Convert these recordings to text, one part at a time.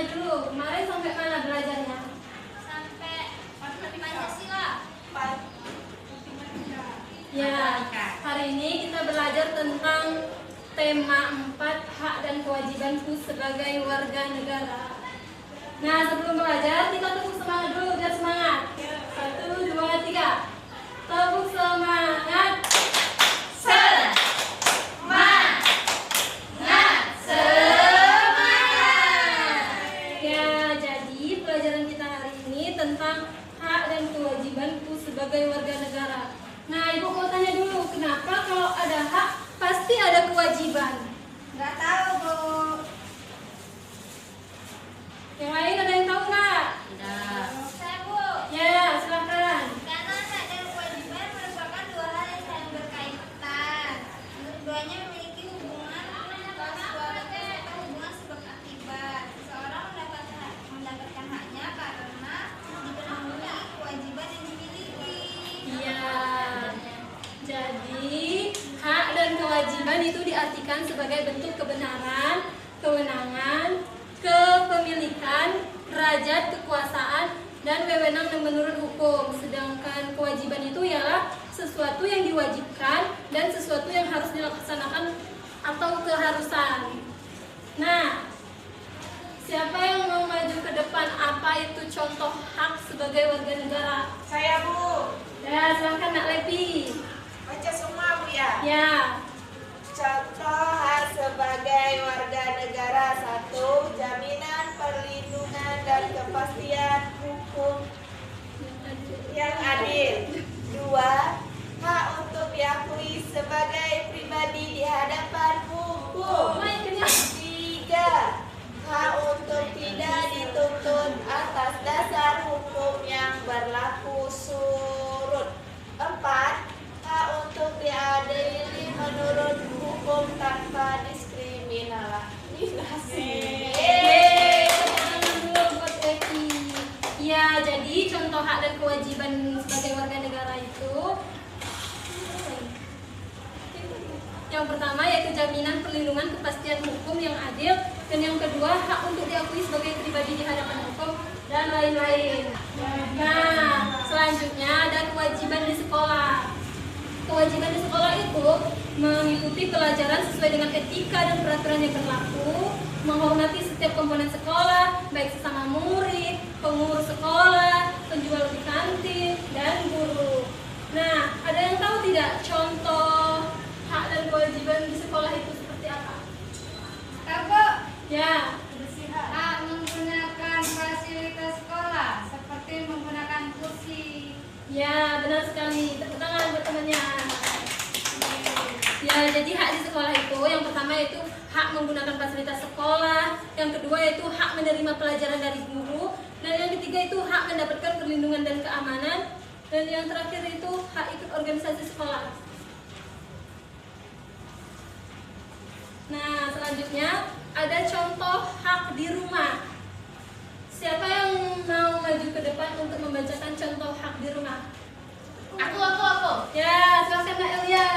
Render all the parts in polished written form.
tanya dulu, kemarin sampai mana belajarnya? Sampai Pancasila. Ya, hari ini kita belajar tentang tema 4 hak dan kewajibanku sebagai warga negara. Nah, sebelum belajar kita tepuk semangat dulu biar semangat. 1, 2, 3. Tepuk semangat. Tentang hak dan kewajibanku sebagai warga negara. Nah, Ibu mau tanya dulu, kenapa kalau ada hak pasti ada kewajiban? Nggak tahu, Bu. Yang lain ada yang tahu nggak? Tidak. Saya, Bu. Ya, silakan. Karena hak dan kewajiban merupakan dua hal yang saling berkaitan. Keduanya memiliki hubungan kausalitas atau hubungan sebab akibat. Seseorang mendapatkan haknya karena dipenuhi kewajiban yang dimiliki. Iya. Jadi, hak dan kewajiban itu diartikan sebagai bentuk kebenaran, kewenangan, kepemilikan, derajat, kekuasaan, dan wewenang yang menurut hukum. Sedangkan kewajiban itu ialah sesuatu yang diwajibkan dan sesuatu yang harus dilaksanakan atau keharusan. Nah, siapa yang mau maju ke depan? Apa itu contoh hak sebagai warga negara? Saya, Bu. Ya, silakan Nak Lepi. Baca semua, Bu, ya. Ya. Contoh hak sebagai warga negara: 1. Jaminan perlindungan dan kepastian hukum yang adil. 2. Hak untuk diakui sebagai pribadi di hadapan hukum. 3. Hak untuk tidak dituntut atas dasar hukum yang berlaku surut. 4. Hak untuk diadili menurut hukum tanpa diskriminasi. Ya, jadi contoh hak dan kewajiban sebagai warga negara itu yang pertama yaitu jaminan perlindungan kepastian hukum yang adil, dan yang kedua hak untuk diakui sebagai pribadi di hadapan hukum, dan lain-lain. Nah, selanjutnya ada kewajiban di sekolah. Kewajiban di sekolah itu mengikuti pelajaran sesuai dengan etika dan peraturan yang berlaku, menghormati setiap komponen sekolah, baik sesama murid, pengurus sekolah, penjual di kantin, dan guru. Nah, ada yang tahu tidak contoh hak dan kewajiban di sekolah itu seperti apa? Tahu? Ya. Hak menggunakan fasilitas sekolah seperti menggunakan kursi. Ya, benar sekali. Tepuk tangan buat temannya. Ya, jadi hak di sekolah itu yang pertama yaitu hak menggunakan fasilitas sekolah, yang kedua yaitu hak menerima pelajaran dari guru, dan yang ketiga itu hak mendapatkan perlindungan dan keamanan, dan yang terakhir itu hak ikut organisasi sekolah. Nah, selanjutnya ada contoh hak di rumah. Siapa yang mau maju ke depan untuk membacakan contoh hak di rumah? Aku. Ya, silakan Nak Elia.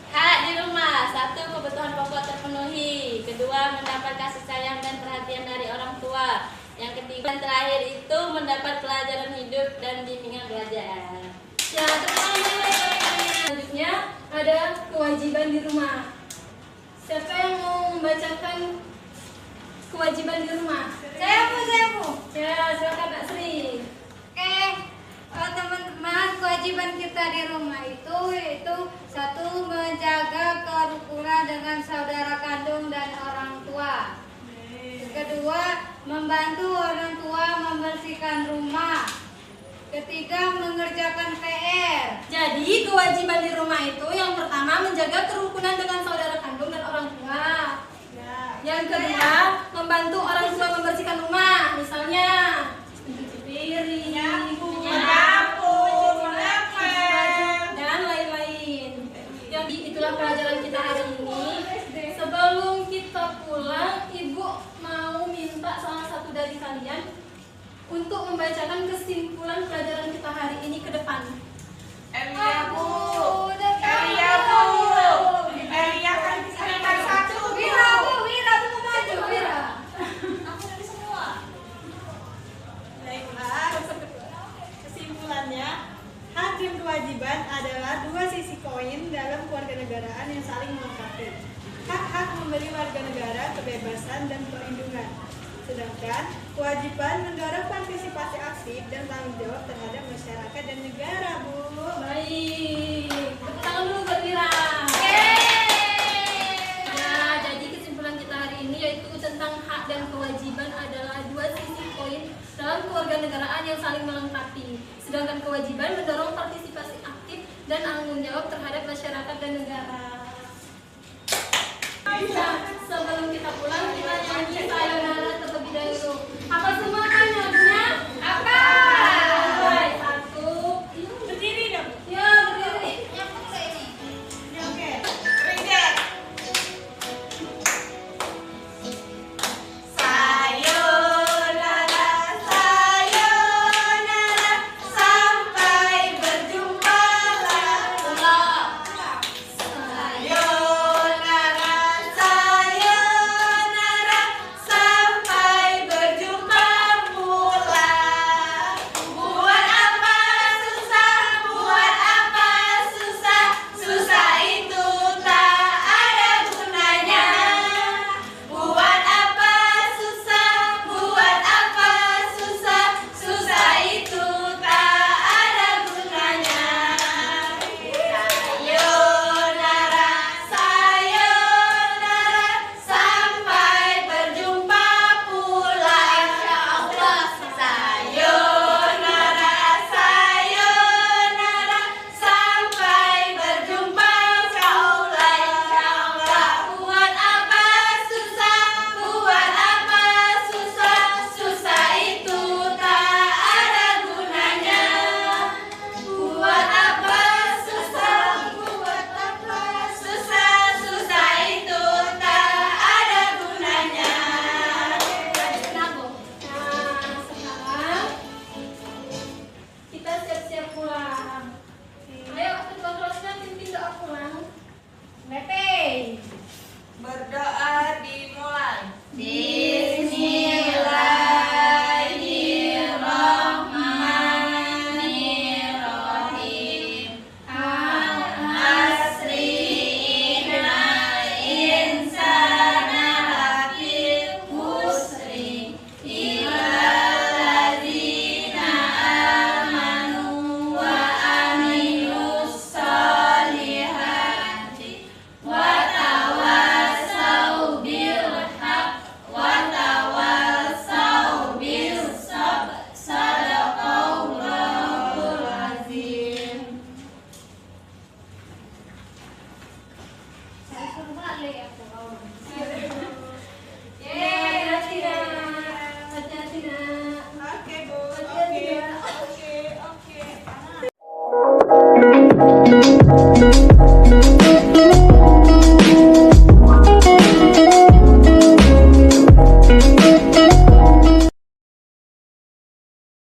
Hak di rumah: 1. Kebutuhan pokok terpenuhi. 2. Mendapat kasih sayang dan perhatian dari orang tua. Yang ketiga dan terakhir itu mendapat pelajaran hidup dan bimbingan belajar. Ya, selanjutnya ada kewajiban di rumah. Siapa yang mau membacakan kewajiban di rumah? Saya, Bu. Ya, silakan Kak Sri. Oke, teman-teman, kewajiban kita di rumah itu yaitu 1. Menjaga kerukunan dengan saudara kandung dan orang tua. Kedua, membantu orang tua membersihkan rumah. Ketiga, mengerjakan PR. Jadi kewajiban di rumah itu yang pertama menjaga kerukunan dengan saudara kandung dan orang tua. Yang kedua, membantu orang tua membersihkan rumah, misalnya mencuci piring, Menyapu, dan lain-lain. Jadi itulah pelajaran kita hari ini. Sebelum kita pulang, Ibu mau minta salah satu dari kalian untuk membacakan kesimpulan pelajaran kita hari ini ke depan. Elia, Bu. Wira, Bu, maju. Wira. memberi warga negara kebebasan dan perlindungan. Sedangkan kewajiban mendorong partisipasi aktif dan tanggung jawab terhadap masyarakat dan negara, Bu. Baik, tepuk tangan dulu buat Mira. Ya, jadi kesimpulan kita hari ini yaitu tentang hak dan kewajiban adalah dua sisi poin dalam kewarganegaraan yang saling melengkapi. Sedangkan kewajiban mendorong partisipasi aktif dan tanggung jawab terhadap masyarakat dan negara.